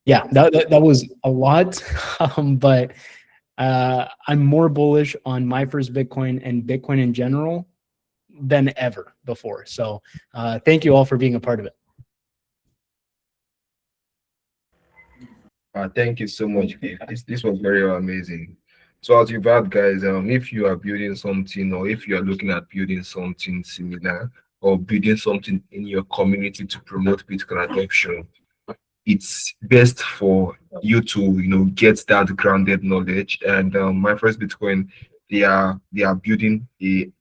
Yeah, that was a lot, but I'm more bullish on my first Bitcoin and Bitcoin in general than ever before. So thank you all for being a part of it. Thank you so much, Keith. This was very amazing. So as you've heard, guys, if you are building something or if you are looking at building something similar or building something in your community to promote Bitcoin adoption, it's best for you to get that grounded knowledge. And my first Bitcoin, they are building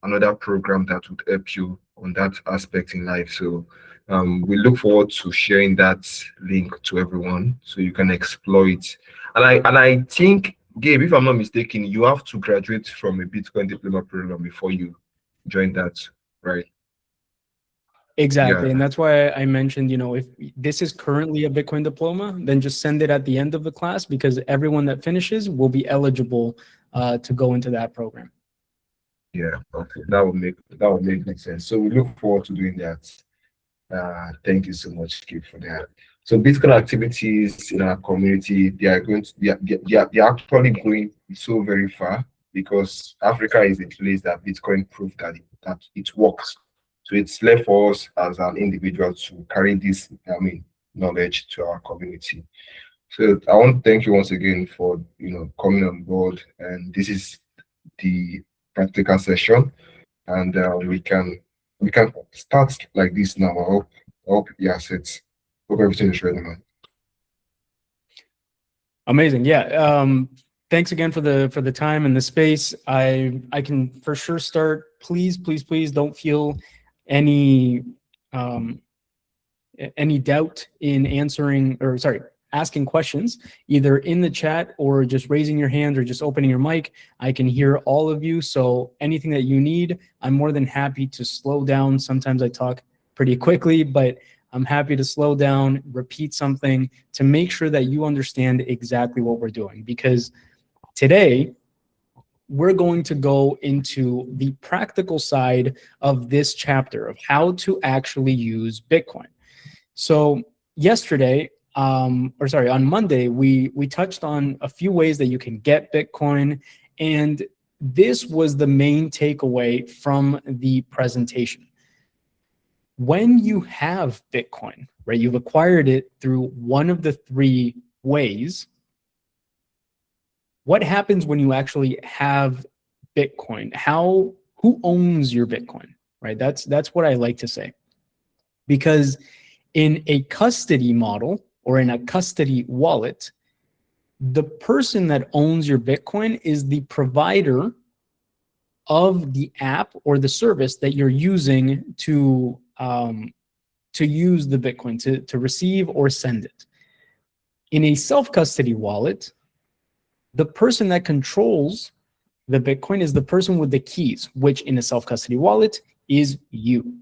another program that would help you on that aspect in life. So we look forward to sharing that link to everyone so you can explore it. And I think, Gabe, if I'm not mistaken, you have to graduate from a Bitcoin diploma program before you join that, right? Yeah. Exactly. And that's why I mentioned, if this is currently a Bitcoin diploma, then just send it at the end of the class because everyone that finishes will be eligible to go into that program. Yeah, okay. That would make good sense. So we look forward to doing that. Thank you so much, Kip, for that. So Bitcoin activities in our community, they are going to they are actually going so very far because Africa is a place that Bitcoin proved that it works. So it's left for us as an individual to carry this, knowledge to our community. So I want to thank you once again for coming on board, and this is the practical session, and we can start like this now. I hope yeah, set. Hope everything is ready, man. Amazing. Yeah. Thanks again for the time and the space. I can for sure start. Please, please, please don't feel any um, any doubt in answering or sorry asking questions either in the chat or just raising your hand or just opening your mic. I can hear all of you, so anything that you need, I'm more than happy to slow down. Sometimes I talk pretty quickly, but I'm happy to slow down, repeat something to make sure that you understand exactly what we're doing, because today we're going to go into the practical side of this chapter of how to actually use Bitcoin. So yesterday, or sorry, on Monday, we touched on a few ways that you can get Bitcoin, and this was the main takeaway from the presentation. When you have Bitcoin, right, you've acquired it through one of the three ways. What happens when you actually have Bitcoin? Who owns your Bitcoin, right? That's what I like to say, because in a custody model or in a custody wallet, the person that owns your Bitcoin is the provider of the app or the service that you're using to use the Bitcoin to receive or send it. In a self-custody wallet, the person that controls the Bitcoin is the person with the keys, which in a self-custody wallet is you.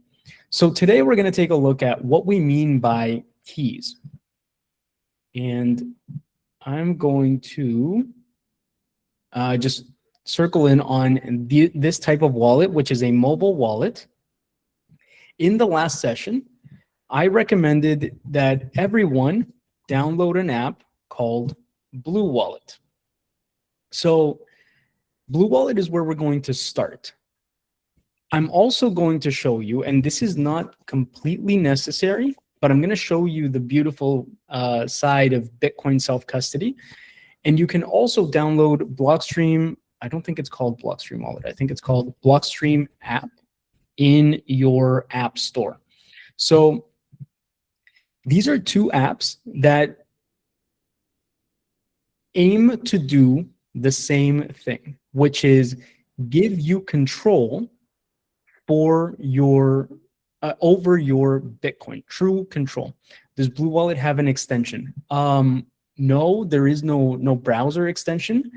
So today we're going to take a look at what we mean by keys. And I'm going to just circle in on this type of wallet, which is a mobile wallet. In the last session, I recommended that everyone download an app called Blue Wallet. So Blue Wallet is where we're going to start. I'm also going to show you, and this is not completely necessary, but I'm going to show you the beautiful side of Bitcoin self-custody. And you can also download Blockstream. I don't think it's called Blockstream Wallet. I think it's called Blockstream app in your app store. So these are two apps that aim to do the same thing, which is give you control for your over your Bitcoin, true control. Does Blue Wallet have an extension? No, there is no browser extension,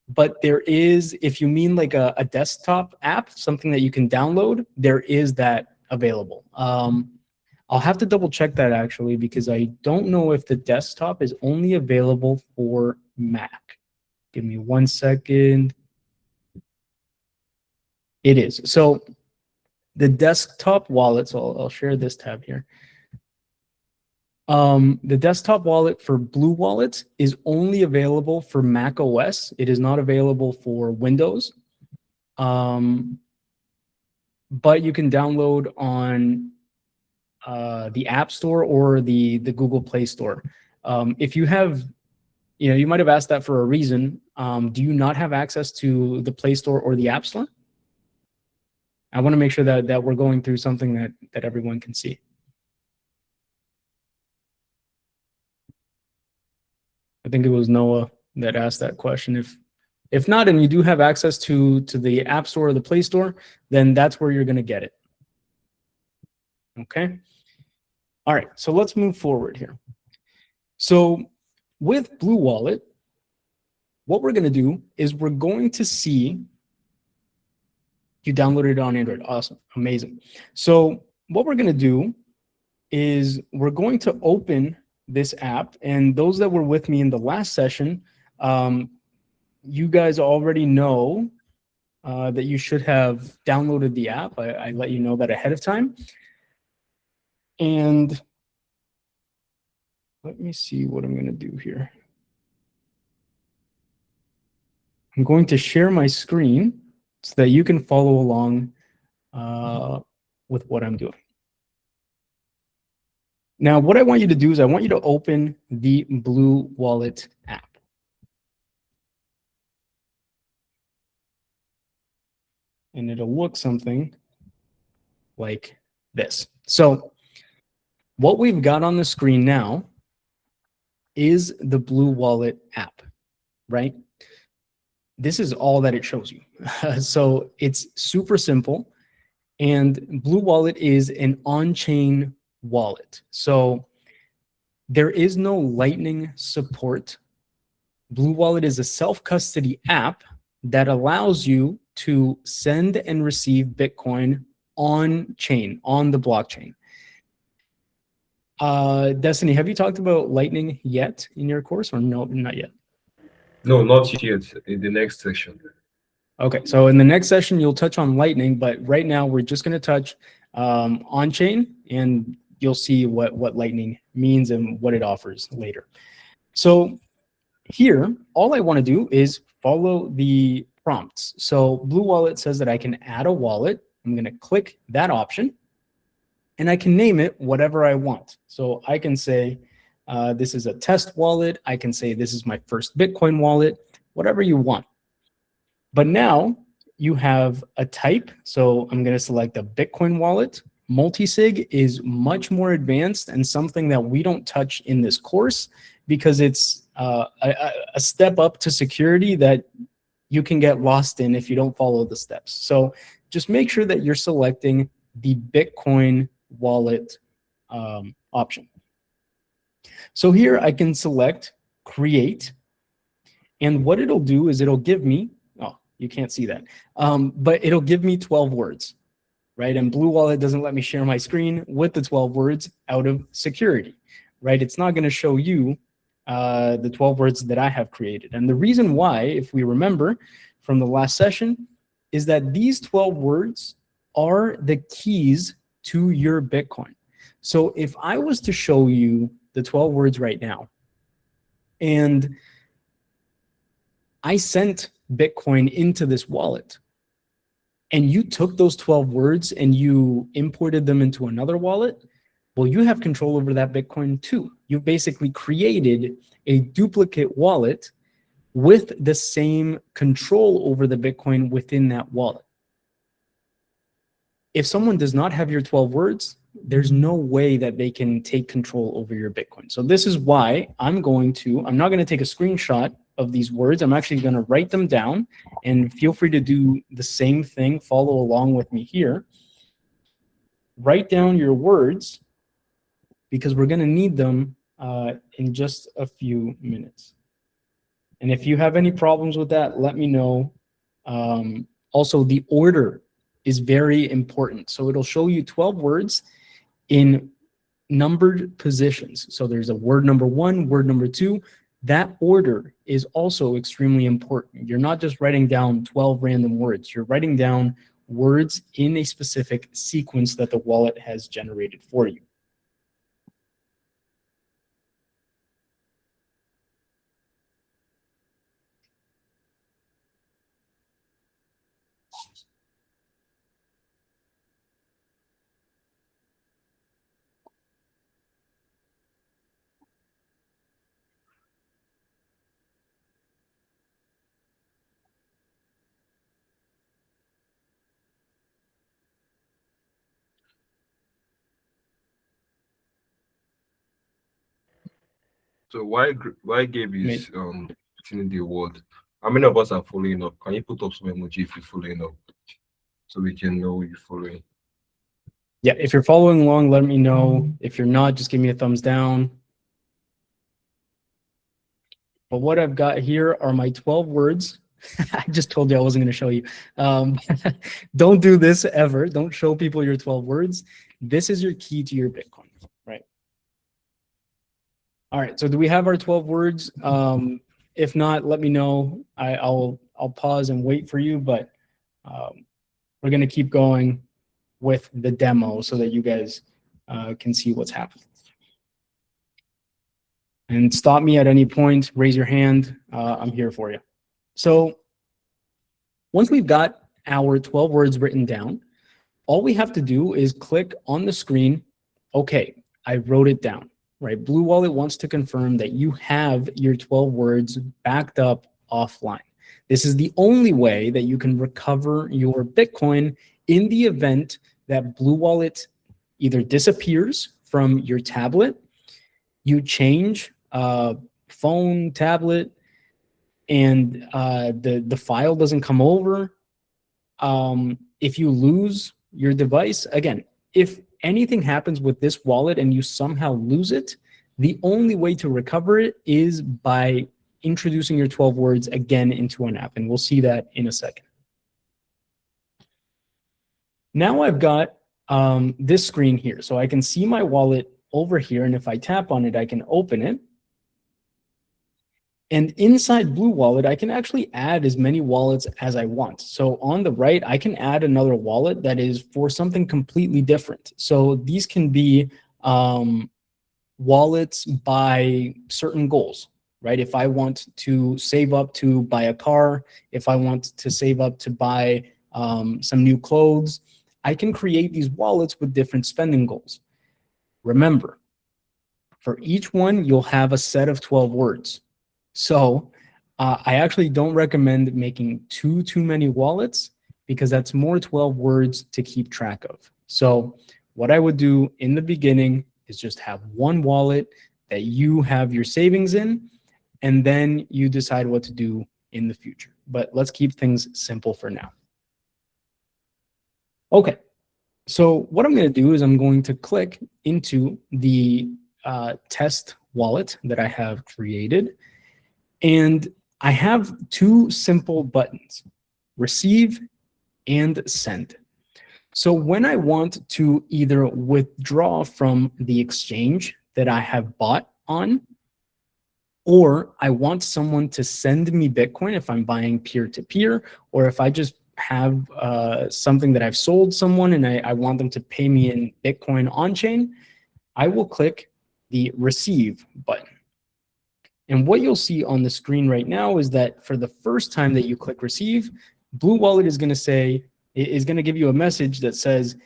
but there is, if you mean like a desktop app, something that you can download, there is that available. I'll have to double check that actually, because I don't know if the desktop is only available for Mac. Give me 1 second. It is. So the desktop wallet, so I'll share this tab here. The desktop wallet for Blue Wallet is only available for Mac OS. It is not available for Windows. But you can download on the App Store or the Google Play Store. If you have, you might have asked that for a reason. Do you not have access to the Play Store or the App Store? I want to make sure that we're going through something that everyone can see. I think it was Noah that asked that question. If not, and you do have access to the App Store or the Play Store, then that's where you're going to get it. Okay. All right. So let's move forward here. So with Blue Wallet, what we're going to do is we're going to see. You downloaded it on Android. Awesome. Amazing. So what we're going to do is we're going to open this app. And those that were with me in the last session, you guys already know that you should have downloaded the app. I let you know that ahead of time. And let me see what I'm going to do here. I'm going to share my screen so that you can follow along with what I'm doing. Now, what I want you to do is I want you to open the Blue Wallet app. And it'll look something like this. So what we've got on the screen now is the Blue Wallet app, right? This is all that it shows you. So it's super simple. And Blue Wallet is an on-chain wallet. So there is no Lightning support. Blue Wallet is a self-custody app that allows you to send and receive Bitcoin on chain, on the blockchain. Destiny, have you talked about Lightning yet in your course, or no, not yet? No, not yet. In the next section. Okay, so in the next session, you'll touch on Lightning, but right now we're just going to touch on-chain, and you'll see what Lightning means and what it offers later. So here, all I want to do is follow the prompts. So Blue Wallet says that I can add a wallet. I'm going to click that option, and I can name it whatever I want. So I can say this is a test wallet. I can say this is my first Bitcoin wallet, whatever you want. But now you have a type. So I'm going to select a Bitcoin wallet. Multisig is much more advanced and something that we don't touch in this course because it's a step up to security that you can get lost in if you don't follow the steps. So just make sure that you're selecting the Bitcoin wallet option. So here I can select create. And what it'll do is it'll give me, oh, you can't see that, but it'll give me 12 words, right? And Blue Wallet doesn't let me share my screen with the 12 words out of security, right? It's not going to show you the 12 words that I have created. And the reason why, if we remember from the last session, is that these 12 words are the keys to your Bitcoin. So if I was to show you the 12 words right now, and I sent Bitcoin into this wallet, and you took those 12 words and you imported them into another wallet, well, you have control over that Bitcoin too. You've basically created a duplicate wallet with the same control over the Bitcoin within that wallet. If someone does not have your 12 words, there's no way that they can take control over your Bitcoin. So this is why I'm not going to take a screenshot of these words. I'm actually going to write them down, and feel free to do the same thing. Follow along with me here. Write down your words because we're going to need them in just a few minutes. And if you have any problems with that, let me know. Also, the order is very important. So it'll show you 12 words in numbered positions. So there's a word number 1, word number 2. That order is also extremely important. You're not just writing down 12 random words. You're writing down words in a specific sequence that the wallet has generated for you. So why Gabe I mean, is putting in the word? How many of us are following up? Can you put up some emoji if you're following up so we can know you're following? yeah, if you're following along, let me know. If you're not, just give me a thumbs down. But what I've got here are my 12 words. I just told you I wasn't going to show you. Don't do this ever. Don't show people your 12 words. This is your key to your Bitcoin, right? All right. So do we have our 12 words? If not, let me know. I'll pause and wait for you, but we're going to keep going with the demo so that you guys can see what's happening. And stop me at any point, raise your hand. I'm here for you. So once we've got our 12 words written down, all we have to do is click on the screen. Okay, I wrote it down, right? Blue Wallet wants to confirm that you have your 12 words backed up offline. This is the only way that you can recover your Bitcoin in the event that Blue Wallet either disappears from your tablet, you change phone, tablet, and the file doesn't come over. If you lose your device, again, if anything happens with this wallet and you somehow lose it, the only way to recover it is by introducing your 12 words again into an app, and we'll see that in a second. Now I've got this screen here, so I can see my wallet over here, and if I tap on it, I can open it. And inside Blue Wallet, I can actually add as many wallets as I want. So on the right, I can add another wallet that is for something completely different. So these can be wallets by certain goals, right? If I want to save up to buy a car, if I want to save up to buy some new clothes, I can create these wallets with different spending goals. Remember, for each one, you'll have a set of 12 words. So I actually don't recommend making too many wallets because that's more 12 words to keep track of. So what I would do in the beginning is just have one wallet that you have your savings in, and then you decide what to do in the future. But let's keep things simple for now. Okay, so what I'm going to do is I'm going to click into the test wallet that I have created. And I have two simple buttons, receive and send. So when I want to either withdraw from the exchange that I have bought on, or I want someone to send me Bitcoin if I'm buying peer-to-peer, or if I just have something that I've sold someone and I want them to pay me in Bitcoin on-chain, I will click the receive button. And what you'll see on the screen right now is that for the first time that you click receive, Blue Wallet is going to give you a message that says,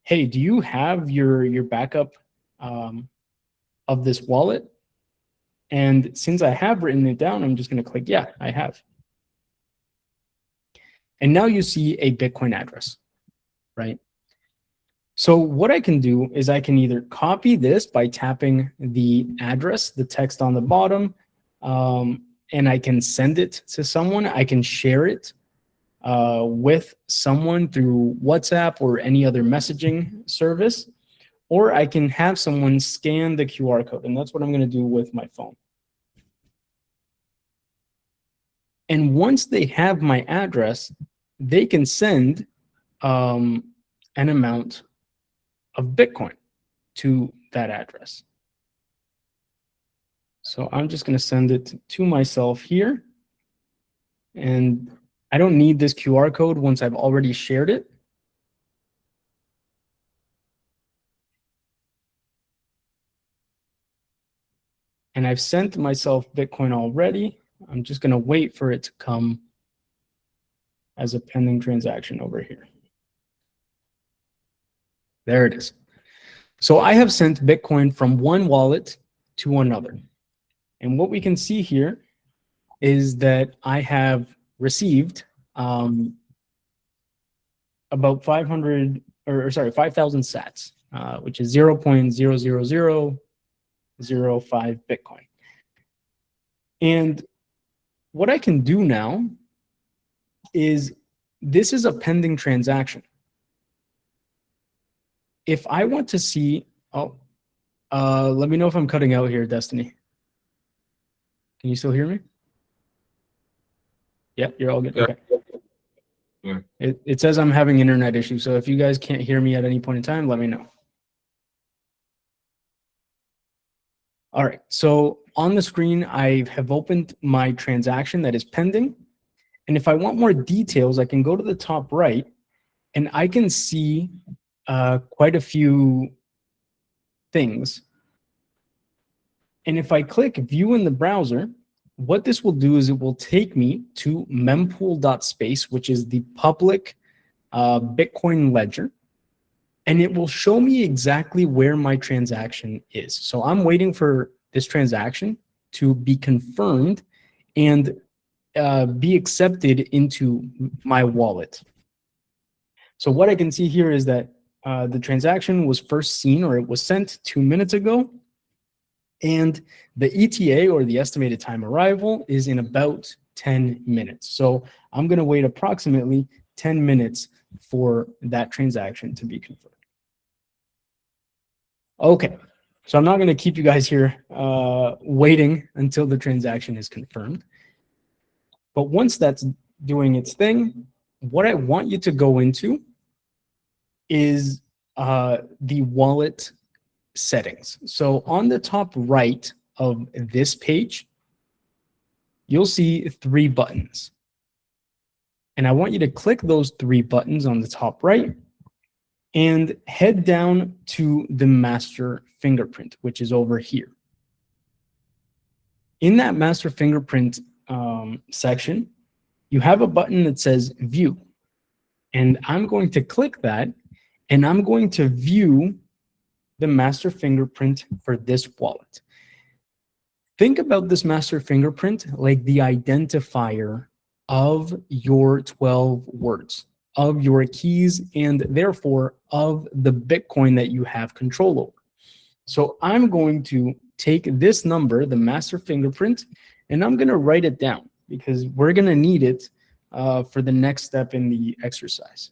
hey, do you have your backup of this wallet? And since I have written it down, I'm just going to click, yeah, I have. And now you see a Bitcoin address, right? So what I can do is I can either copy this by tapping the address, the text on the bottom, and I can send it to someone. I can share it with someone through WhatsApp or any other messaging service, or I can have someone scan the QR code, and that's what I'm going to do with my phone. And once they have my address, they can send an amount of Bitcoin to that address. So I'm just going to send it to myself here. And I don't need this QR code once I've already shared it. And I've sent myself Bitcoin already. I'm just going to wait for it to come as a pending transaction over here. There it is. So I have sent Bitcoin from one wallet to another. And what we can see here is that I have received about 5,000 sats, which is 0.00005 Bitcoin. And what I can do now is, this is a pending transaction. If I want to see, let me know if I'm cutting out here, Destiny. Can you still hear me? Yeah, you're all good. Yeah. Okay. Yeah. It says I'm having internet issues, so if you guys can't hear me at any point in time, let me know. All right, so on the screen, I have opened my transaction that is pending. And if I want more details, I can go to the top right and I can see quite a few things. And if I click view in the browser, what this will do is it will take me to mempool.space, which is the public Bitcoin ledger. And it will show me exactly where my transaction is. So I'm waiting for this transaction to be confirmed and be accepted into my wallet. So what I can see here is that the transaction was first seen, or it was sent 2 minutes ago. And the ETA, or the estimated time arrival, is in about 10 minutes. So I'm going to wait approximately 10 minutes for that transaction to be confirmed. Okay, so I'm not going to keep you guys here waiting until the transaction is confirmed. But once that's doing its thing, what I want you to go into is the wallet settings. So on the top right of this page, you'll see 3 buttons. And I want you to click those 3 buttons on the top right and head down to the master fingerprint, which is over here. In that master fingerprint section, you have a button that says view. And I'm going to click that, and I'm going to view the master fingerprint for this wallet. Think about this master fingerprint like the identifier of your 12 words, of your keys, and therefore of the Bitcoin that you have control over. So I'm going to take this number, the master fingerprint, and I'm going to write it down because we're going to need it for the next step in the exercise.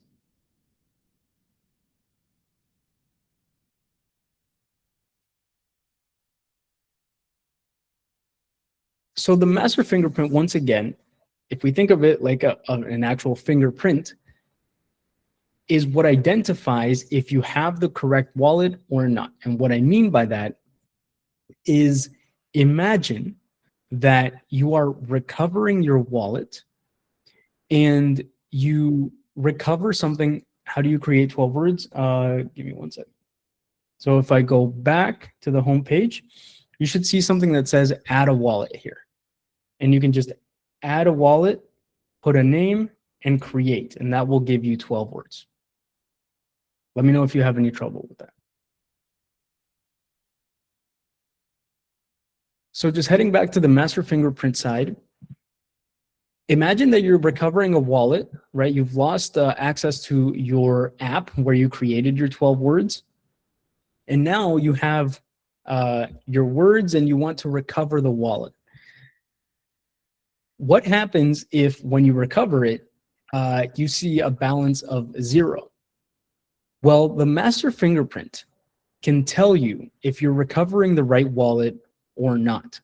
So the master fingerprint, once again, if we think of it like an actual fingerprint, is what identifies if you have the correct wallet or not. And what I mean by that is, imagine that you are recovering your wallet and you recover something. How do you create 12 words? Give me one second. So if I go back to the home page, you should see something that says add a wallet here. And you can just add a wallet, put a name, and create, and that will give you 12 words. Let me know if you have any trouble with that. So just heading back to the master fingerprint side, imagine that you're recovering a wallet, right? You've lost access to your app where you created your 12 words. And now you have your words and you want to recover the wallet. What happens if, when you recover it, you see a balance of 0? Well, the master fingerprint can tell you if you're recovering the right wallet or not.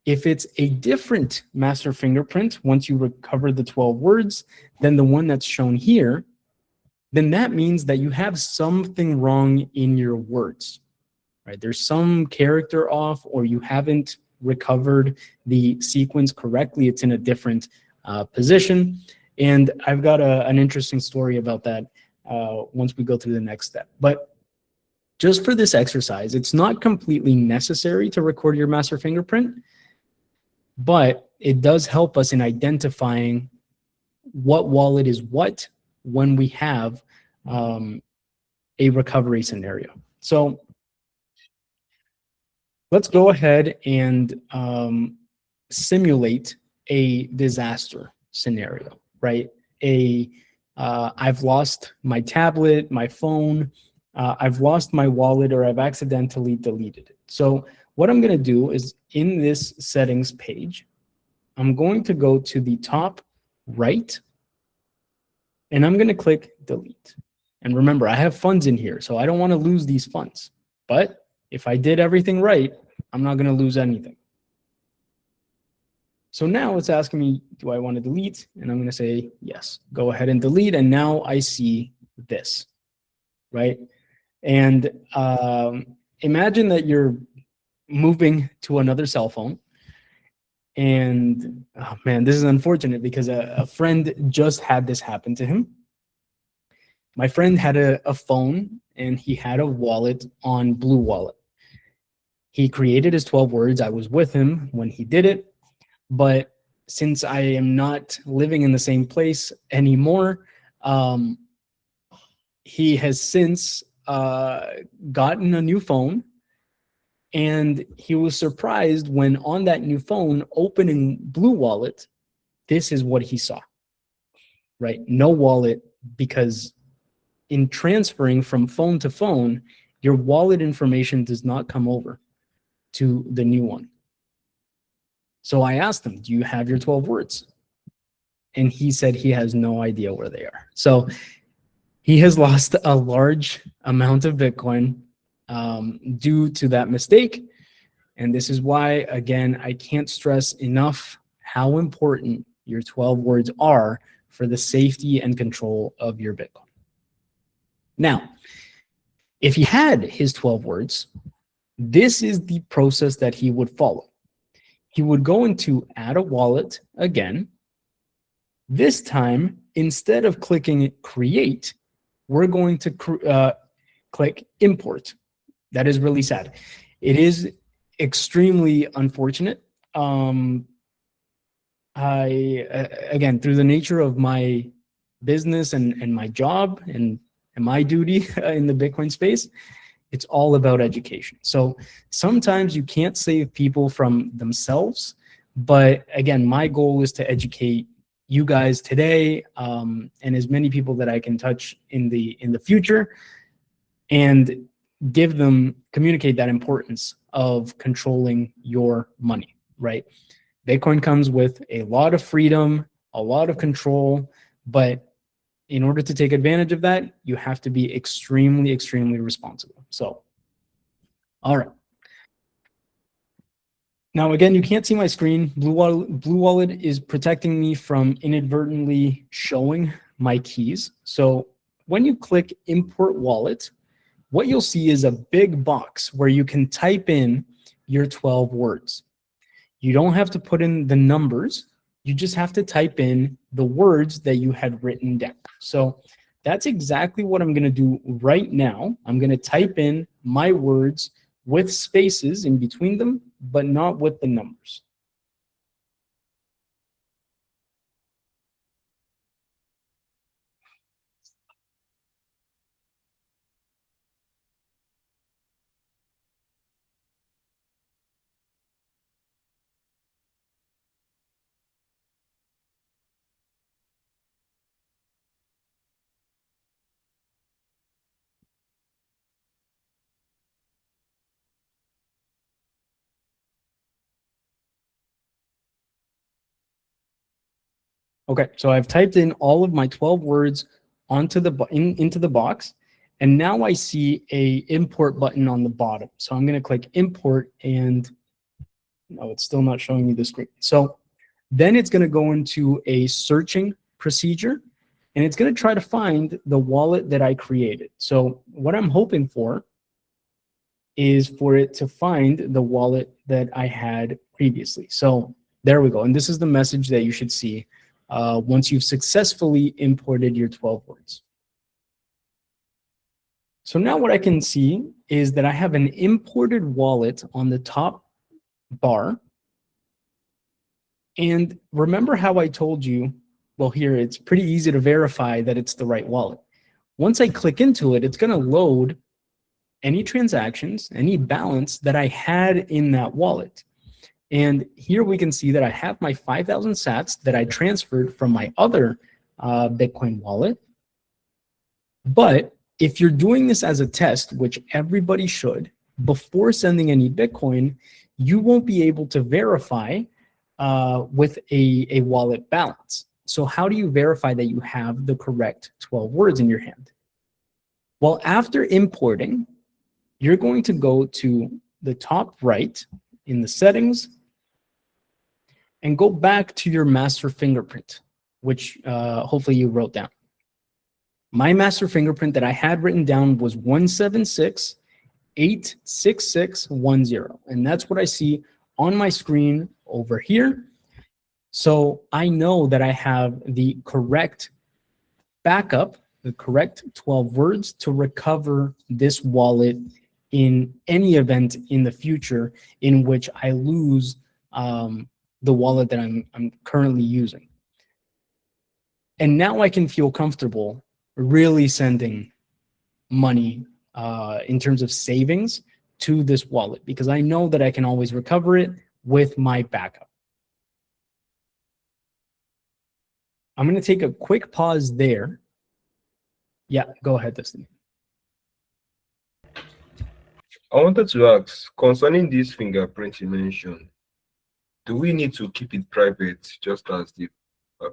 If it's a different master fingerprint, once you recover the 12 words, than the one that's shown here, then that means that you have something wrong in your words, right? There's some character off, or you haven't recovered the sequence correctly. It's in a different position. And I've got an interesting story about that once we go through the next step. But just for this exercise, it's not completely necessary to record your master fingerprint, but it does help us in identifying what wallet is what when we have a recovery scenario. So let's go ahead and simulate a disaster scenario, right? I've lost my tablet, my phone, I've lost my wallet, or I've accidentally deleted it. So what I'm going to do is, in this settings page, I'm going to go to the top right, and I'm going to click delete. And remember, I have funds in here, so I don't want to lose these funds. But if I did everything right, I'm not going to lose anything. So now it's asking me, do I want to delete? And I'm going to say yes. Go ahead and delete. And now I see this, right? And imagine that you're moving to another cell phone. And oh man, this is unfortunate because a friend just had this happen to him. My friend had a phone and he had a wallet on Blue Wallet. He created his 12 words. I was with him when he did it. But since I am not living in the same place anymore, he has since gotten a new phone, and he was surprised when on that new phone, opening Blue Wallet, this is what he saw, right? No wallet, because in transferring from phone to phone, your wallet information does not come over to the new one. So I asked him, do you have your 12 words? And he said he has no idea where they are. So he has lost a large amount of Bitcoin due to that mistake. And this is why, again, I can't stress enough how important your 12 words are for the safety and control of your Bitcoin. Now, if he had his 12 words, this is the process that he would follow. He would go into add a wallet again. This time, instead of clicking create, we're going to click import. That is really sad. It is extremely unfortunate. Again, through the nature of my business and my job and my duty in the Bitcoin space, it's all about education. So sometimes you can't save people from themselves, but again, my goal is to educate you guys today, and as many people that I can touch in the future, and communicate that importance of controlling your money, right? Bitcoin comes with a lot of freedom, a lot of control, but in order to take advantage of that, you have to be extremely, extremely responsible. So, all right. Now, again, you can't see my screen. Blue Wallet is protecting me from inadvertently showing my keys. So when you click import wallet, what you'll see is a big box where you can type in your 12 words. You don't have to put in the numbers. You just have to type in the words that you had written down. So that's exactly what I'm going to do right now. I'm going to type in my words with spaces in between them, but not with the numbers. Okay, so I've typed in all of my 12 words onto into the box, and now I see a import button on the bottom. So I'm going to click import, and no, it's still not showing me the screen. So then it's going to go into a searching procedure, and it's going to try to find the wallet that I created. So what I'm hoping for is for it to find the wallet that I had previously. So there we go. And this is the message that you should see once you've successfully imported your 12 words. So now what I can see is that I have an imported wallet on the top bar. And remember how I told you, well, here, it's pretty easy to verify that it's the right wallet. Once I click into it, it's going to load any transactions, any balance that I had in that wallet. And here we can see that I have my 5,000 sats that I transferred from my other Bitcoin wallet. But if you're doing this as a test, which everybody should, before sending any Bitcoin, you won't be able to verify with a wallet balance. So how do you verify that you have the correct 12 words in your hand? Well, after importing, you're going to go to the top right in the settings and go back to your master fingerprint, which hopefully you wrote down. My master fingerprint that I had written down was 176-86610. And that's what I see on my screen over here. So I know that I have the correct backup, the correct 12 words to recover this wallet in any event in the future in which I lose the wallet that I'm currently using. And now I can feel comfortable really sending money in terms of savings to this wallet because I know that I can always recover it with my backup. I'm going to take a quick pause there. Yeah, go ahead, Dustin. I wanted to ask concerning this fingerprint you mentioned, do we need to keep it private just as the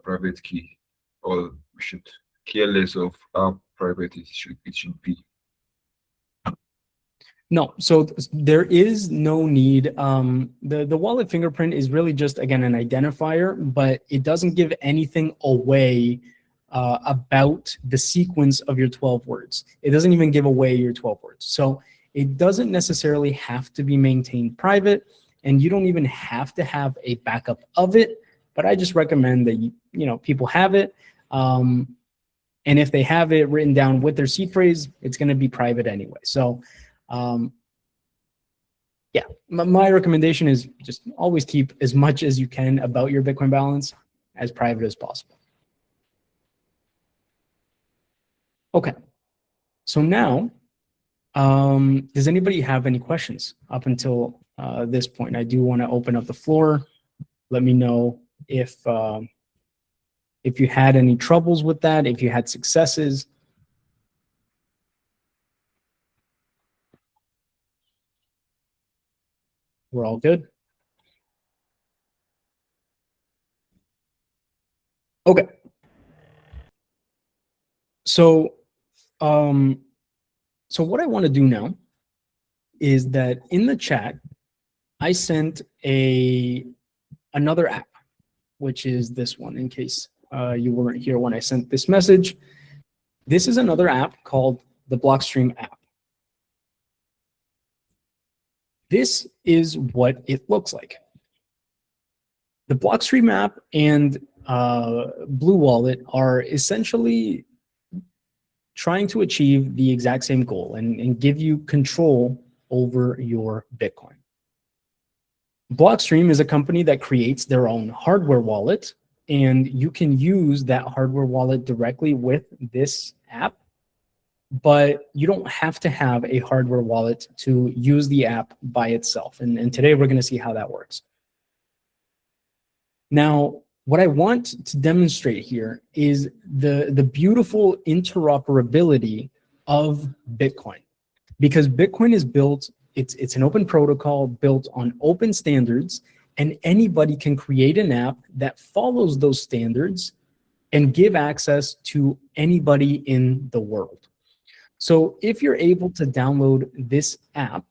private key, or we should care less of how private it should be? No, so there is no need. The wallet fingerprint is really just, again, an identifier, but it doesn't give anything away about the sequence of your 12 words. It doesn't even give away your 12 words. So it doesn't necessarily have to be maintained private, and you don't even have to have a backup of it, but I just recommend that people have it. And if they have it written down with their seed phrase, it's going to be private anyway. So yeah, my recommendation is just always keep as much as you can about your Bitcoin balance as private as possible. Okay, so now, does anybody have any questions up until this point? I do want to open up the floor. Let me know if you had any troubles with that, if you had successes. We're all good? Okay. So, so what I want to do now is that in the chat, I sent another app, which is this one, in case you weren't here when I sent this message. This is another app called the Blockstream app. This is what it looks like. The Blockstream app and Blue Wallet are essentially trying to achieve the exact same goal and give you control over your Bitcoin. Blockstream is a company that creates their own hardware wallet, and you can use that hardware wallet directly with this app, but you don't have to have a hardware wallet to use the app by itself. And today we're going to see how that works. Now, what I want to demonstrate here is the beautiful interoperability of Bitcoin, because Bitcoin is built, it's an open protocol built on open standards, and anybody can create an app that follows those standards and give access to anybody in the world. So if you're able to download this app,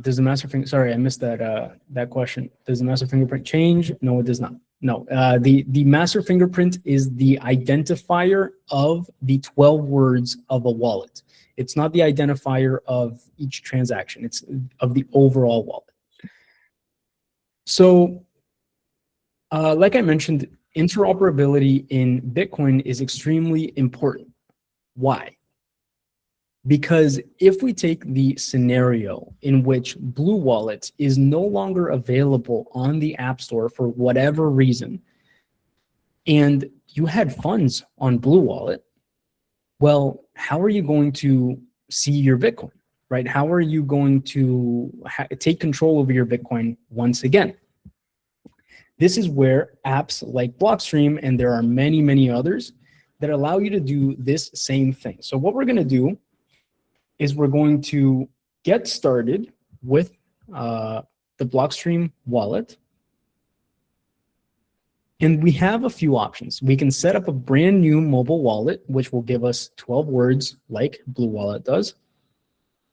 does the master finger, sorry, I missed that question. Does the master fingerprint change? No, it does not. No, the master fingerprint is the identifier of the 12 words of a wallet. It's not the identifier of each transaction. It's of the overall wallet. So like I mentioned, interoperability in Bitcoin is extremely important. Why? Because if we take the scenario in which Blue Wallet is no longer available on the App Store for whatever reason, and you had funds on Blue Wallet, well, how are you going to see your Bitcoin, right? How are you going to take control over your Bitcoin once again? This is where apps like Blockstream, and there are many, many others, that allow you to do this same thing. So what we're going to do is we're going to get started with the Blockstream wallet. And we have a few options. We can set up a brand new mobile wallet, which will give us 12 words like Blue Wallet does,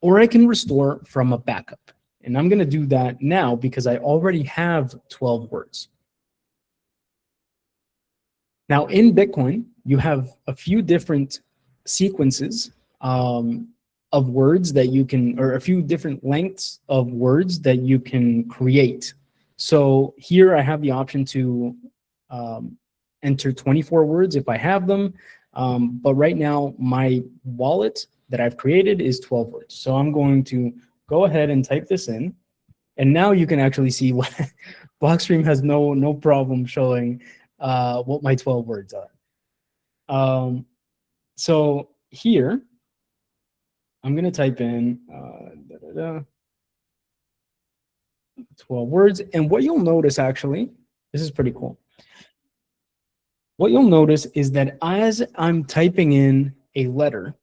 or I can restore from a backup. And I'm going to do that now because I already have 12 words. Now in Bitcoin, you have a few different sequences of words that you can, or a few different lengths of words that you can create. So here I have the option to enter 24 words if I have them. But right now my wallet that I've created is 12 words. So I'm going to go ahead and type this in. And now you can actually see what Blockstream has no problem showing what my 12 words are. So here, I'm going to type in 12 words. And what you'll notice, actually, this is pretty cool. What you'll notice is that as I'm typing in a letter,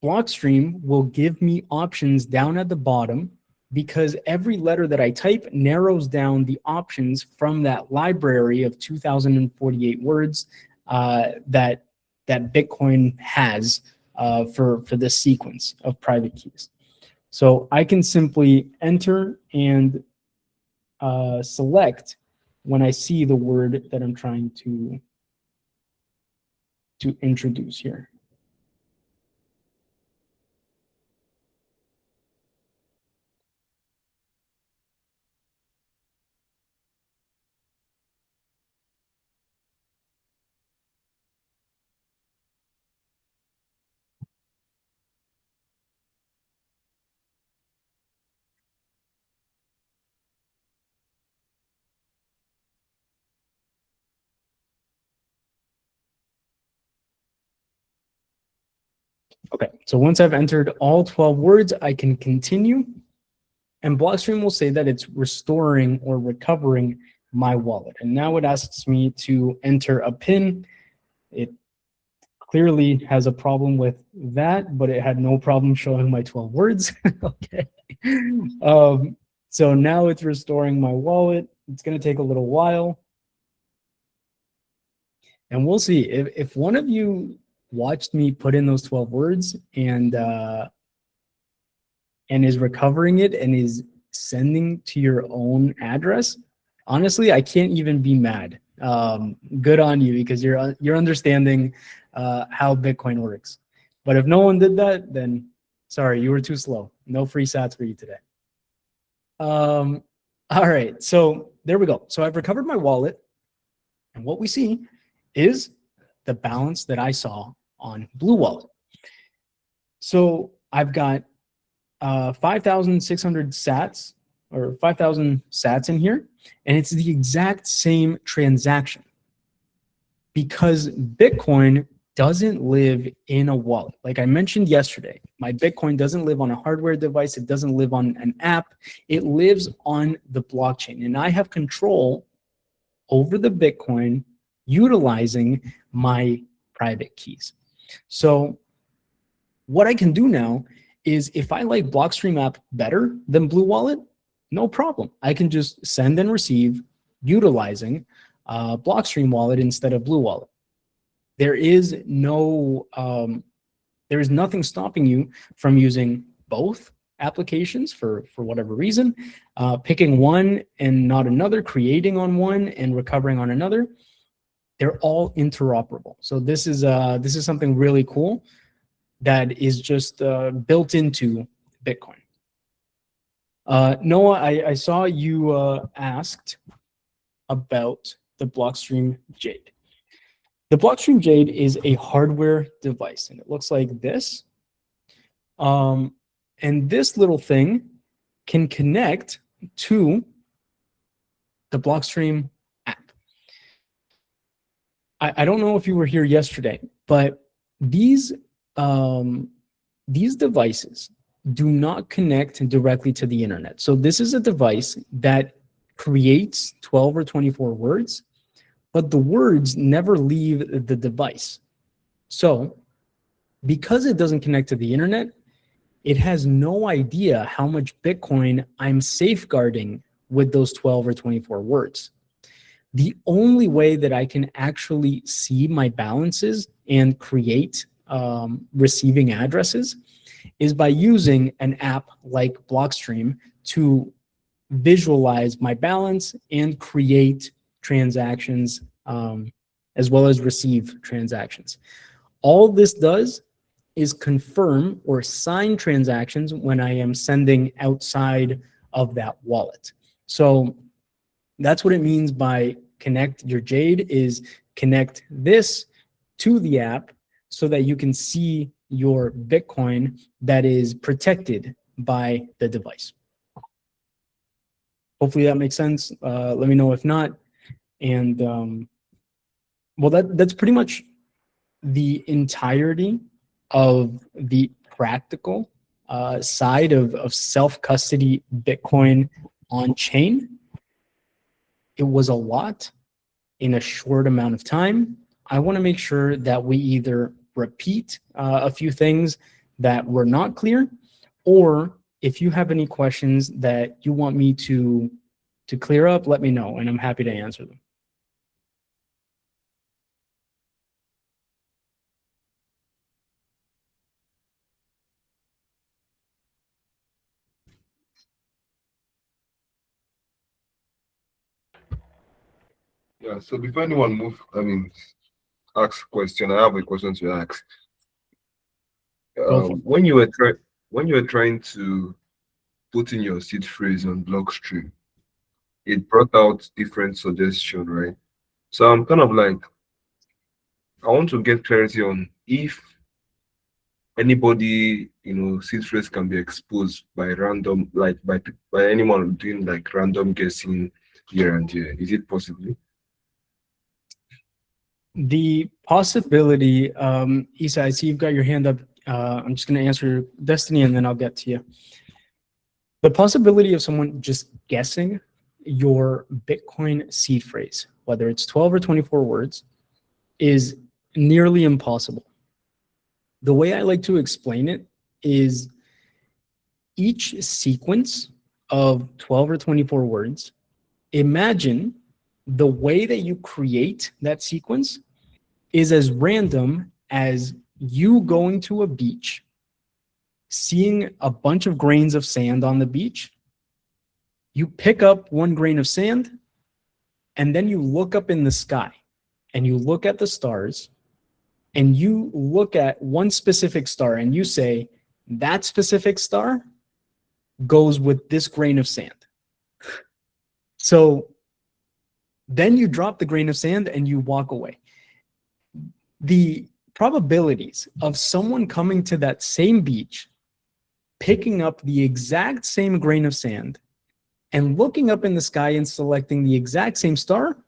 Blockstream will give me options down at the bottom because every letter that I type narrows down the options from that library of 2,048 words that Bitcoin has for this sequence of private keys. So I can simply enter and select when I see the word that I'm trying to introduce here. Okay, so once I've entered all 12 words, I can continue, and Blockstream will say that it's restoring or recovering my wallet. And now it asks me to enter a PIN. It clearly has a problem with that, but it had no problem showing my 12 words. Okay. So now it's restoring my wallet. It's going to take a little while. And we'll see if one of you watched me put in those 12 words and is recovering it and is sending to your own address. Honestly, I can't even be mad. Good on you, because you're understanding how Bitcoin works. But if no one did that, then sorry, you were too slow. No free sats for you today. All right, so there we go. So I've recovered my wallet, and what we see is the balance that I saw on Blue Wallet. So I've got 5,600 sats, or 5,000 sats in here, and it's the exact same transaction because Bitcoin doesn't live in a wallet. Like I mentioned yesterday, my Bitcoin doesn't live on a hardware device. It doesn't live on an app. It lives on the blockchain, and I have control over the Bitcoin utilizing my private keys. So what I can do now is, if I like Blockstream app better than Blue Wallet, no problem. I can just send and receive utilizing Blockstream wallet instead of Blue Wallet. There is nothing stopping you from using both applications for whatever reason, picking one and not another, creating on one and recovering on another. They're all interoperable. So this is something really cool that is just built into Bitcoin. Noah, I saw you asked about the Blockstream Jade. The Blockstream Jade is a hardware device, and it looks like this. And this little thing can connect to the Blockstream app. I don't know if you were here yesterday, but these devices do not connect directly to the internet. So this is a device that creates 12 or 24 words, but the words never leave the device. So because it doesn't connect to the internet, it has no idea how much Bitcoin I'm safeguarding with those 12 or 24 words. The only way that I can actually see my balances and create receiving addresses is by using an app like Blockstream to visualize my balance and create transactions, as well as receive transactions. All this does is confirm or sign transactions when I am sending outside of that wallet. So that's what it means by connect your Jade, is connect this to the app so that you can see your Bitcoin that is protected by the device. Hopefully that makes sense. Let me know if not. And well, that's pretty much the entirety of the practical side of self-custody Bitcoin on chain. It was a lot in a short amount of time. I want to make sure that we either repeat a few things that were not clear, or if you have any questions that you want me to clear up, let me know, and I'm happy to answer them. Yeah. So before anyone move, ask question. I have a question to ask. Go for it. When you were trying to put in your seed phrase on Blockstream, it brought out different suggestion, right? So I'm kind of like, I want to get clarity on if anybody, seed phrase can be exposed by random, like by anyone doing like random guessing here and there. Is it possible? The possibility, Isa, I see you've got your hand up. I'm just going to answer Destiny and then I'll get to you. The possibility of someone just guessing your Bitcoin seed phrase, whether it's 12 or 24 words, is nearly impossible. The way I like to explain it is each sequence of 12 or 24 words, imagine the way that you create that sequence is as random as you going to a beach, seeing a bunch of grains of sand on the beach. You pick up one grain of sand, and then you look up in the sky and you look at the stars, and you look at one specific star and you say, that specific star goes with this grain of sand. So then you drop the grain of sand and you walk away. The probabilities of someone coming to that same beach, picking up the exact same grain of sand, and looking up in the sky and selecting the exact same star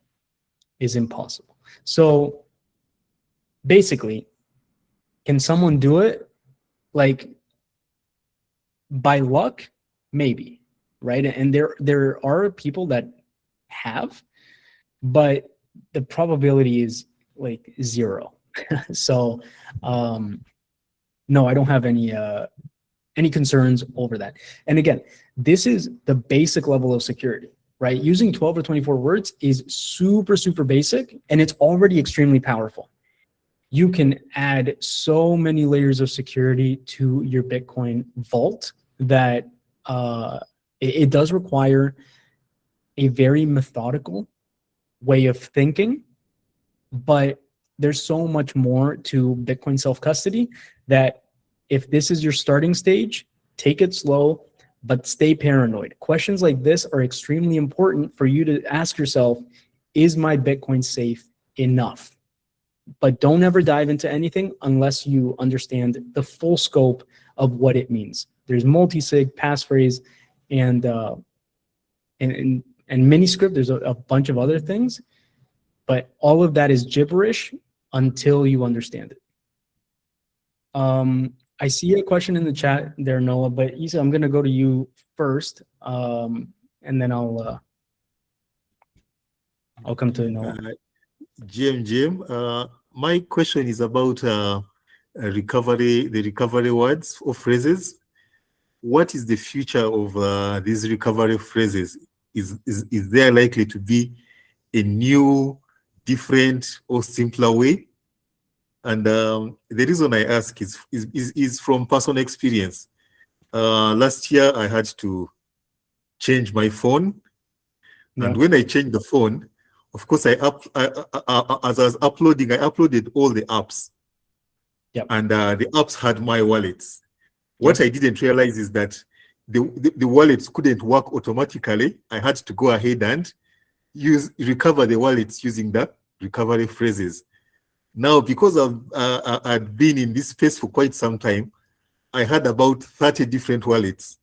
is impossible. So basically, can someone do it? Like by luck, maybe, right? And there are people that have, but the probability is like zero. So no, I don't have any concerns over that. And again, this is the basic level of security, right? Using 12 or 24 words is super, super basic, and it's already extremely powerful. You can add so many layers of security to your Bitcoin vault that it does require a very methodical way of thinking, but there's so much more to Bitcoin self-custody that if this is your starting stage, take it slow, but stay paranoid. Questions like this are extremely important for you to ask yourself, is my Bitcoin safe enough? But don't ever dive into anything unless you understand the full scope of what it means. There's multi-sig, passphrase, and miniscript. There's a bunch of other things, but all of that is gibberish until you understand it. I see a question in the chat there, Noah, but Isa, I'm going to go to you first, and then I'll come to Noah. Jim, my question is about the recovery words or phrases. what is the future of these recovery phrases? Is there likely to be a new, different, or simpler way? And the reason I ask is from personal experience. Last year, I had to change my phone. Yeah. And when I changed the phone, of course, as I was uploading, I uploaded all the apps. Yep. And the apps had my wallets. What Yep. I didn't realize is that the wallets couldn't work automatically. I had to go ahead and recover the wallets using the recovery phrases. Now, because I'd been in this space for quite some time, I had about 30 different wallets.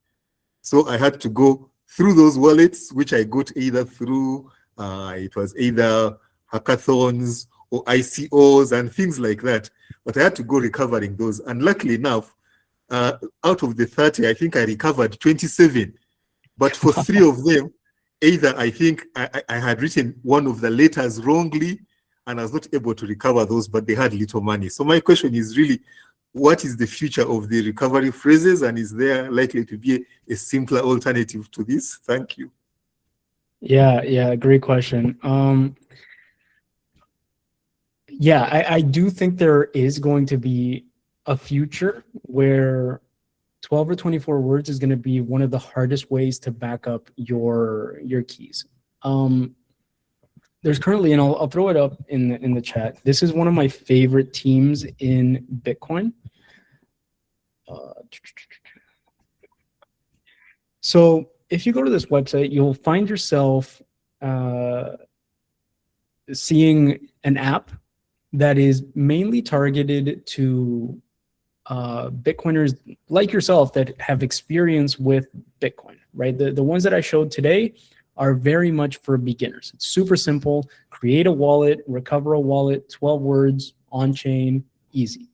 So I had to go through those wallets, which I got either through, it was either hackathons or ICOs and things like that. But I had to go recovering those. And luckily enough, out of the 30, I think I recovered 27. But for 3 of them, either I think I had written one of the letters wrongly, and I was not able to recover those, but they had little money. So my question is really, what is the future of the recovery phrases, and is there likely to be a simpler alternative to this? Thank you. Yeah, great question. Yeah, I do think there is going to be a future where 12 or 24 words is going to be one of the hardest ways to back up your keys. There's currently, and I'll throw it up in the chat. This is one of my favorite teams in Bitcoin. So if you go to this website, you'll find yourself seeing an app that is mainly targeted to Bitcoiners like yourself that have experience with Bitcoin, right? The ones that I showed today are very much for beginners. It's super simple. Create a wallet, recover a wallet, 12 words, on-chain, easy.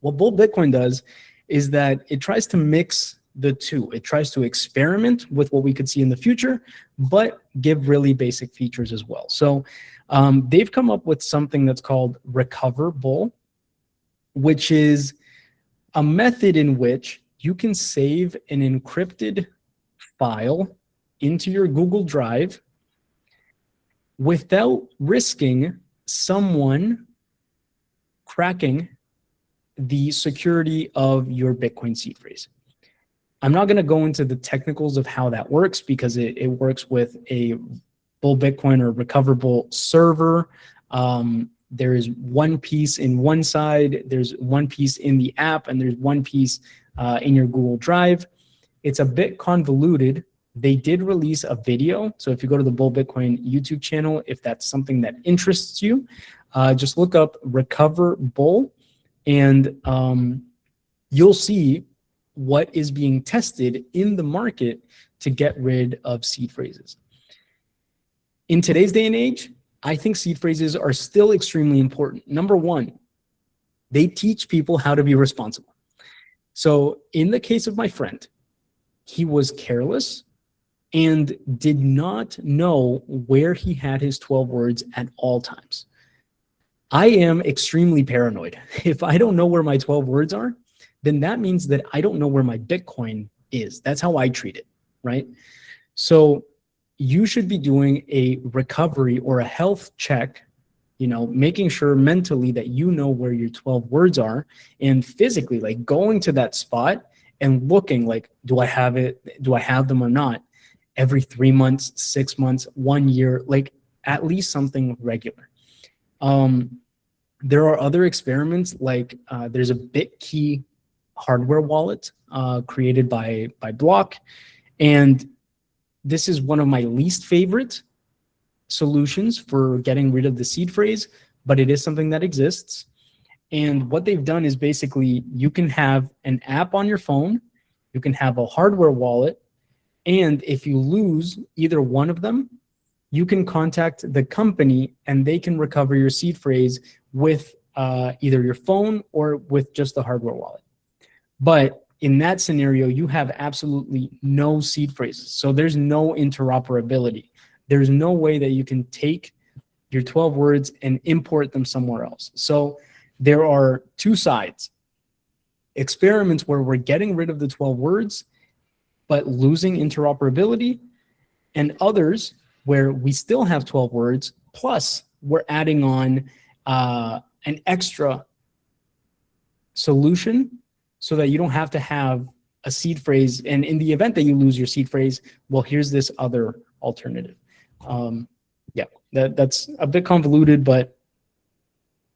What Bull Bitcoin does is that it tries to mix the two. It tries to experiment with what we could see in the future, but give really basic features as well. So they've come up with something that's called Recover Bull, which is a method in which you can save an encrypted file into your Google Drive without risking someone cracking the security of your Bitcoin seed phrase. I'm not going to go into the technicals of how that works because it works with a Bull Bitcoin or recoverable server. There is one piece in one side, there's one piece in the app, and there's one piece in your Google Drive. It's a bit convoluted. They did release a video. So if you go to the Bull Bitcoin YouTube channel, if that's something that interests you, just look up Recover Bull and you'll see what is being tested in the market to get rid of seed phrases. In today's day and age, I think seed phrases are still extremely important. Number one, they teach people how to be responsible. So in the case of my friend, he was careless and did not know where he had his 12 words at all times. I am extremely paranoid. If I don't know where my 12 words are, then that means that I don't know where my Bitcoin is. That's how I treat it, right? So you should be doing a recovery or a health check, making sure mentally that you know where your 12 words are, and physically, like going to that spot and looking like, do I have it? Do I have them or not? Every 3 months, 6 months, 1 year, like at least something regular. There are other experiments, like there's a BitKey hardware wallet created by Block, and this is one of my least favorite solutions for getting rid of the seed phrase, but it is something that exists. And what they've done is basically you can have an app on your phone, you can have a hardware wallet, and if you lose either one of them, you can contact the company and they can recover your seed phrase with either your phone or with just the hardware wallet. But in that scenario, you have absolutely no seed phrases. So there's no interoperability. There's no way that you can take your 12 words and import them somewhere else. So there are two sides. experiments where we're getting rid of the 12 words, but losing interoperability, and others where we still have 12 words, plus we're adding on an extra solution so that you don't have to have a seed phrase. And in the event that you lose your seed phrase, well, here's this other alternative. Yeah, that's a bit convoluted, but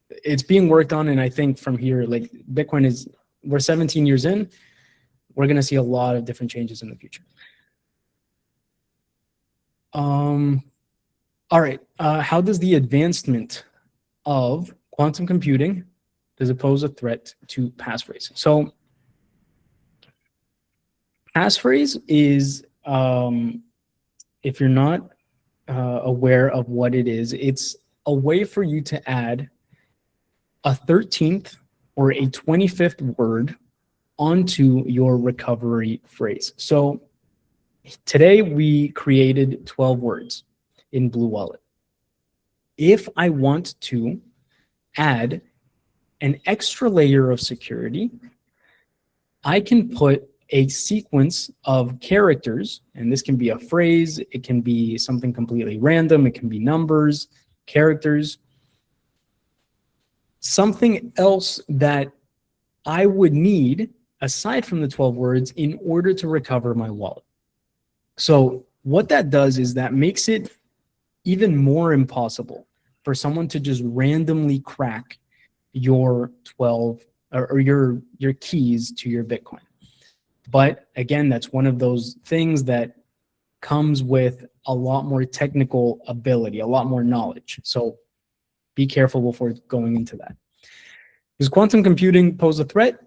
it's being worked on. And I think from here, like Bitcoin we're 17 years in, we're going to see a lot of different changes in the future. All right. How does the advancement of quantum computing does it pose a threat to passphrase? So passphrase is, if you're not aware of what it is, it's a way for you to add a 13th or a 25th word onto your recovery phrase. So today we created 12 words in Blue Wallet. If I want to add an extra layer of security, I can put a sequence of characters, and this can be a phrase, it can be something completely random, it can be numbers, characters, something else that I would need aside from the 12 words in order to recover my wallet. So what that does is that makes it even more impossible for someone to just randomly crack your 12 or your keys to your Bitcoin. But again, that's one of those things that comes with a lot more technical ability, a lot more knowledge. So be careful before going into that. Does quantum computing pose a threat?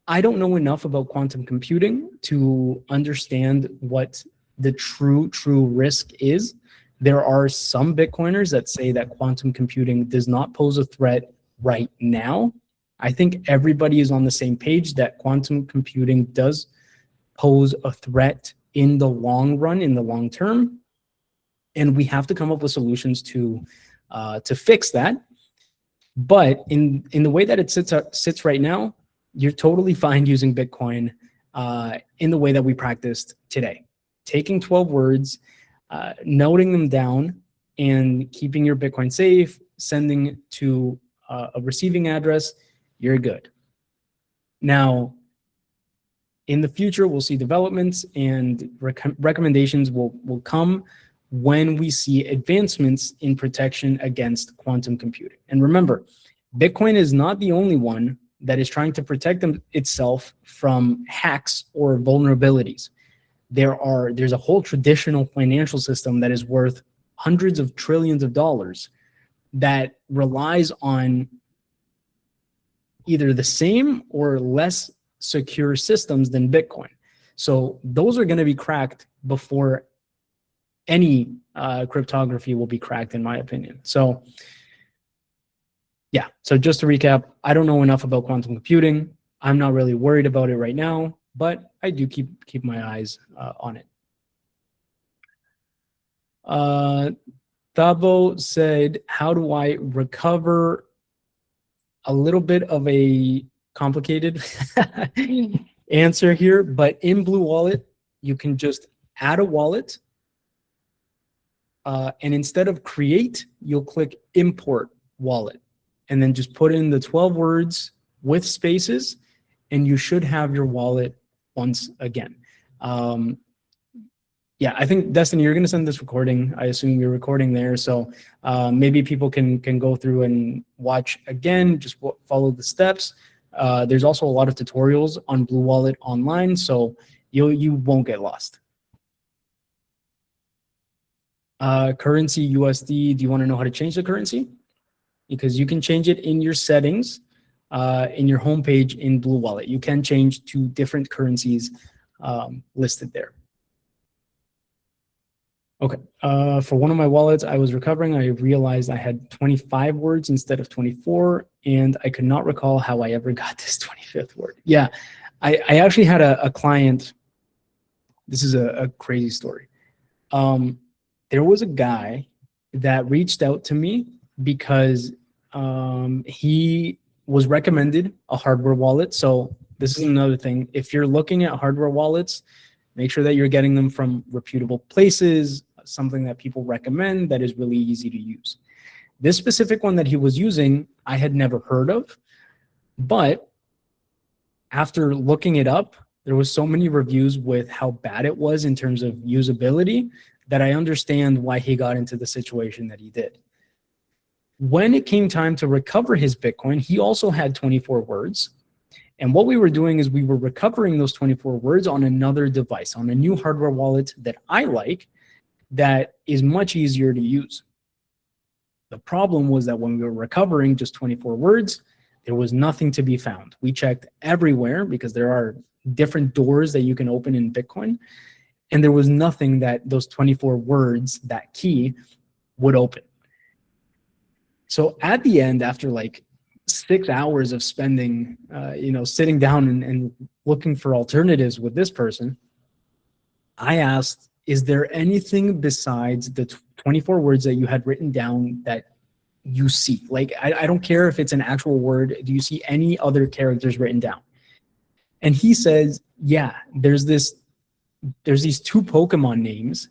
I don't know enough about quantum computing to understand what the true risk is. There are some Bitcoiners that say that quantum computing does not pose a threat right now. I think everybody is on the same page that quantum computing does pose a threat in the long run, in the long term, and we have to come up with solutions to fix that. But in the way that it sits right now, you're totally fine using Bitcoin in the way that we practiced today. Taking 12 words, noting them down, and keeping your Bitcoin safe, sending to a receiving address, you're good. Now, in the future, we'll see developments and recommendations will come when we see advancements in protection against quantum computing. And remember, Bitcoin is not the only one that is trying to protect itself from hacks or vulnerabilities. There's a whole traditional financial system that is worth hundreds of trillions of dollars that relies on either the same or less secure systems than Bitcoin. So those are going to be cracked before any cryptography will be cracked, in my opinion. So yeah, so just to recap, I don't know enough about quantum computing. I'm not really worried about it right now, but I do keep my eyes on it. Thabo said, how do I recover? A little bit of a complicated answer here, but in Blue Wallet, you can just add a wallet, and instead of create, you'll click import wallet, and then just put in the 12 words with spaces, and you should have your wallet once again. Yeah, I think, Destiny, you're going to send this recording. I assume you're recording there. So maybe people can go through and watch again, just follow the steps. There's also a lot of tutorials on Blue Wallet online, so you won't get lost. Currency USD, do you want to know how to change the currency? Because you can change it in your settings, in your homepage in Blue Wallet. You can change to different currencies listed there. Okay, for one of my wallets I was recovering, I realized I had 25 words instead of 24, and I could not recall how I ever got this 25th word. Yeah, I actually had a client, this is a crazy story. There was a guy that reached out to me because he was recommended a hardware wallet. So this is another thing. If you're looking at hardware wallets, make sure that you're getting them from reputable places, something that people recommend that is really easy to use. This specific one that he was using, I had never heard of, but after looking it up, there was so many reviews with how bad it was in terms of usability that I understand why he got into the situation that he did. When it came time to recover his Bitcoin, he also had 24 words. And what we were doing is we were recovering those 24 words on another device, on a new hardware wallet that I like, that is much easier to use. The problem was that when we were recovering just 24 words, there was nothing to be found. We checked everywhere because there are different doors that you can open in Bitcoin, and there was nothing that those 24 words, that key, would open. So at the end, after like 6 hours of spending, sitting down and looking for alternatives with this person, I asked, is there anything besides the 24 words that you had written down that you see? Like, I don't care if it's an actual word. Do you see any other characters written down? And he says, yeah, there's these 2 Pokemon names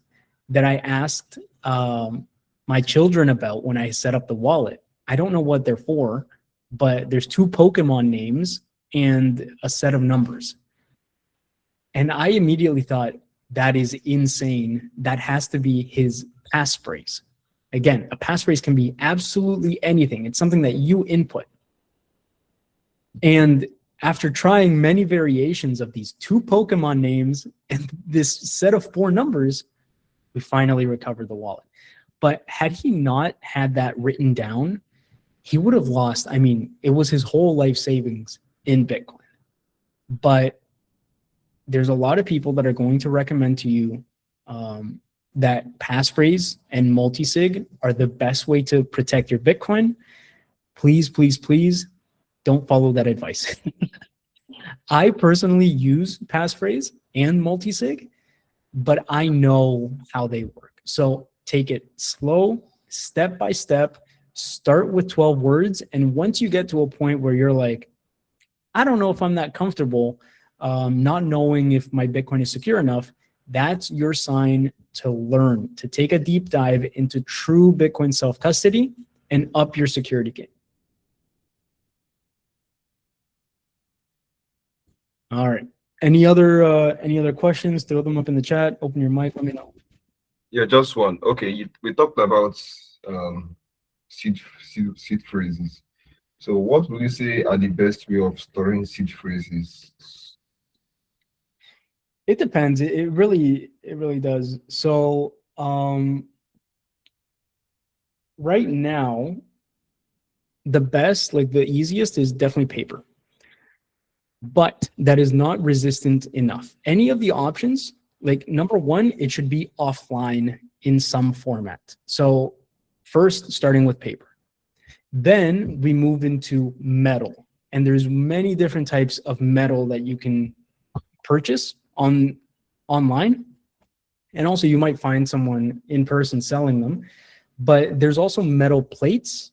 that I asked my children about when I set up the wallet. I don't know what they're for, but there's 2 Pokemon names and a set of numbers. And I immediately thought, that is insane. That has to be his passphrase. Again, a passphrase can be absolutely anything. It's something that you input. And after trying many variations of these 2 Pokemon names and this set of 4 numbers, we finally recovered the wallet. But had he not had that written down, he would have lost, it was his whole life savings in Bitcoin. But there's a lot of people that are going to recommend to you that passphrase and multisig are the best way to protect your Bitcoin. Please, please, please don't follow that advice. I personally use passphrase and multisig, but I know how they work. So take it slow, step by step, start with 12 words. And once you get to a point where you're like, I don't know if I'm that comfortable not knowing if my Bitcoin is secure enough, that's your sign to learn, to take a deep dive into true Bitcoin self-custody and up your security game. All right. Any other questions? Throw them up in the chat. Open your mic. Let me know. Yeah, just one. Okay, we talked about seed phrases. So what would you say are the best way of storing seed phrases? It depends. It really does. So right now, the best, like the easiest, is definitely paper. But that is not resistant enough. Any of the options, like number one, it should be offline in some format. So first, starting with paper. Then we move into metal. And there's many different types of metal that you can purchase online. And also you might find someone in person selling them. But there's also metal plates.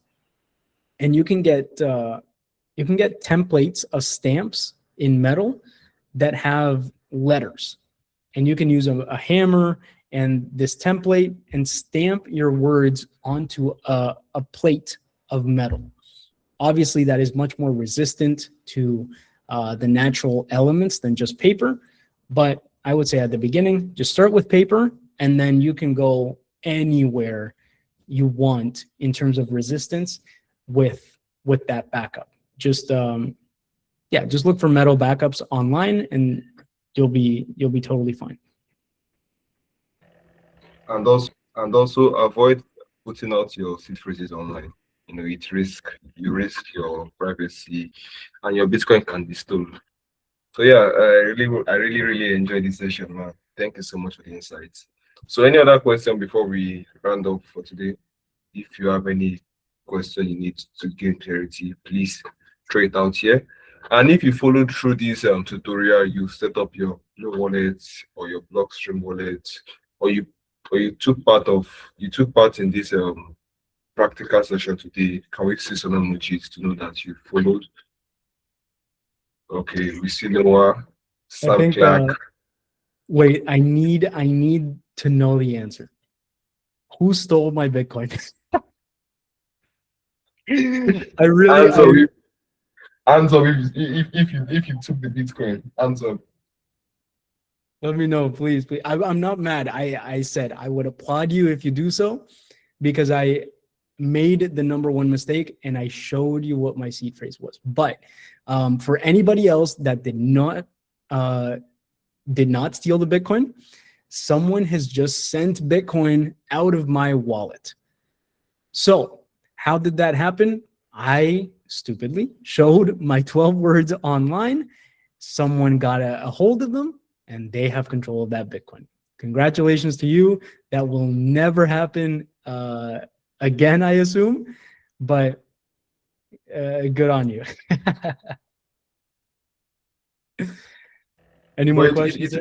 And you can get templates of stamps in metal that have letters, and you can use a hammer and this template and stamp your words onto a plate of metal. Obviously, that is much more resistant to the natural elements than just paper, but I would say at the beginning, just start with paper, and then you can go anywhere you want in terms of resistance with that backup. Just just look for metal backups online, and you'll be totally fine. And also avoid putting out your seed phrases online. You risk your privacy, and your Bitcoin can be stolen. So yeah, I really enjoyed this session, man. Thank you so much for the insights. So any other question before we round up for today? If you have any question you need to gain clarity, please throw it out here. And if you followed through this tutorial, you set up your wallet or your Blockstream wallet, or you took part in this practical session today. Can we see some emojis to know that you followed? Okay, we see Noah, I Sam think. Clark. Wait, I need to know the answer. Who stole my Bitcoin? I really. Hands up, hands up if you took the Bitcoin. Hands up. Let me know, please. I'm not mad. I said I would applaud you if you do so, because I made the number one mistake and I showed you what my seed phrase was. But for anybody else that did not steal the Bitcoin, someone has just sent Bitcoin out of my wallet. So how did that happen? I stupidly showed my 12 words online. Someone got a hold of them and they have control of that Bitcoin. Congratulations to you. That will never happen again, I assume, but good on you. Any more questions?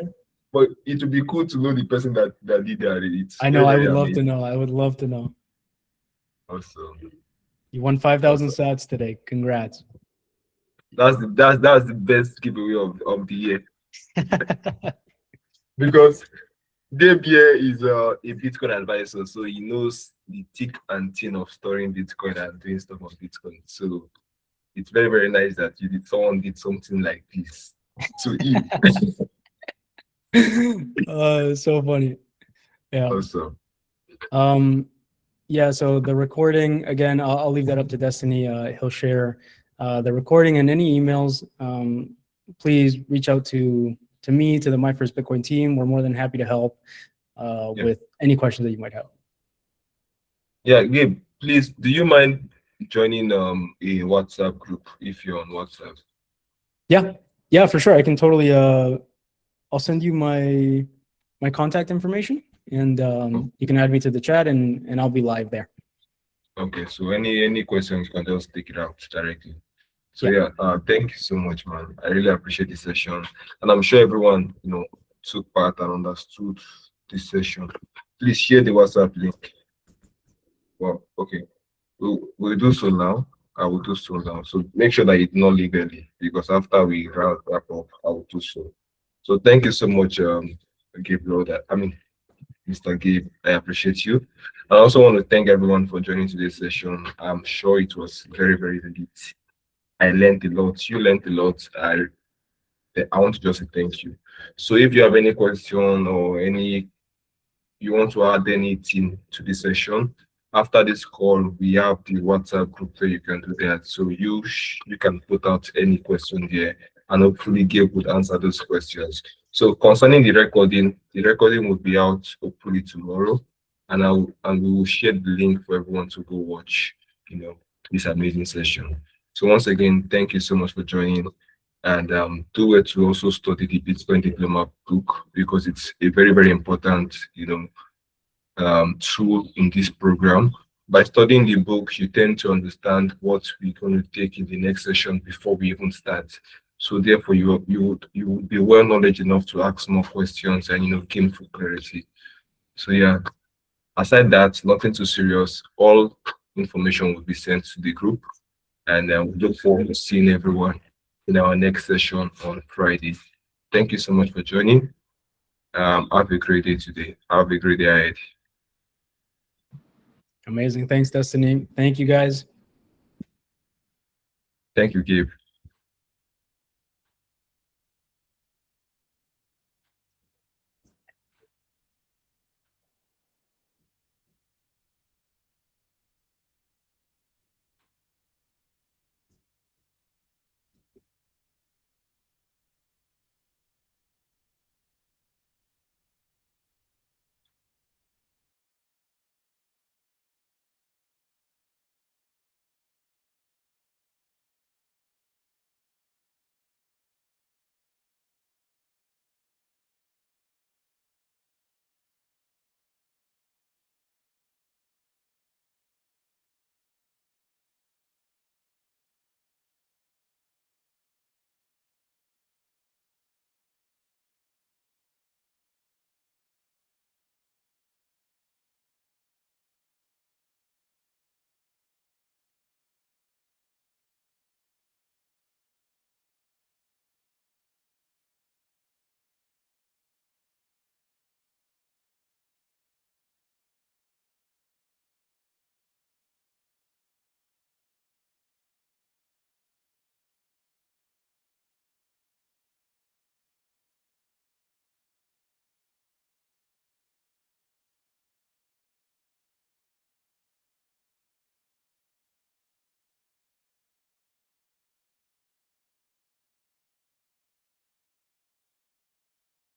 But it would be cool to know the person that did that. It's I know. I would love amazing. to know. I would love to know. Awesome. You won 5,000 sats today. Congrats. That's the best giveaway of the year. Because Gabe here is a Bitcoin advisor, so he knows the thick and thin of storing Bitcoin and doing stuff on Bitcoin. So it's very, very nice that someone did something like this to him. So funny. Yeah. Awesome. Yeah, so the recording, again, I'll leave that up to Destiny. He'll share the recording and any emails. Please reach out to me, to the My First Bitcoin team. We're more than happy to help with any questions that you might have. Yeah, Gabe, please, do you mind joining a WhatsApp group if you're on WhatsApp? Yeah, for sure. I can totally, I'll send you my contact information, and you can add me to the chat, and I'll be live there. Okay, so any questions, you can just take it out directly. So yeah, thank you so much, man. I really appreciate this session, and I'm sure everyone took part and understood this session. Please share the WhatsApp link. Well, okay, we'll do so now. I will do so now. So make sure that it's not leave early, because after we wrap up, I will do so. So thank you so much, Gabe Loader. Mr. Gabe, I appreciate you. I also want to thank everyone for joining today's session. I'm sure it was very, very lit. I learned a lot. You learned a lot. I want to just say thank you. So if you have any question or you want to add anything to this session, after this call, we have the WhatsApp group where you can do that. So you can put out any question there, and hopefully Gabe would answer those questions. So concerning the recording will be out hopefully tomorrow, and we will share the link for everyone to go watch, this amazing session. So once again, thank you so much for joining, and do it to also study the Bitcoin Diploma book, because it's a very, very important, tool in this program. By studying the book, you tend to understand what we're going to take in the next session before we even start. So therefore, you would be well knowledge enough to ask more questions and gain full clarity. So yeah, aside that, nothing too serious. All information will be sent to the group, and we look forward to seeing everyone in our next session on Friday. Thank you so much for joining. Have a great day today. Have a great day ahead. Amazing. Thanks, Destiny. Thank you, guys. Thank you, Gabe.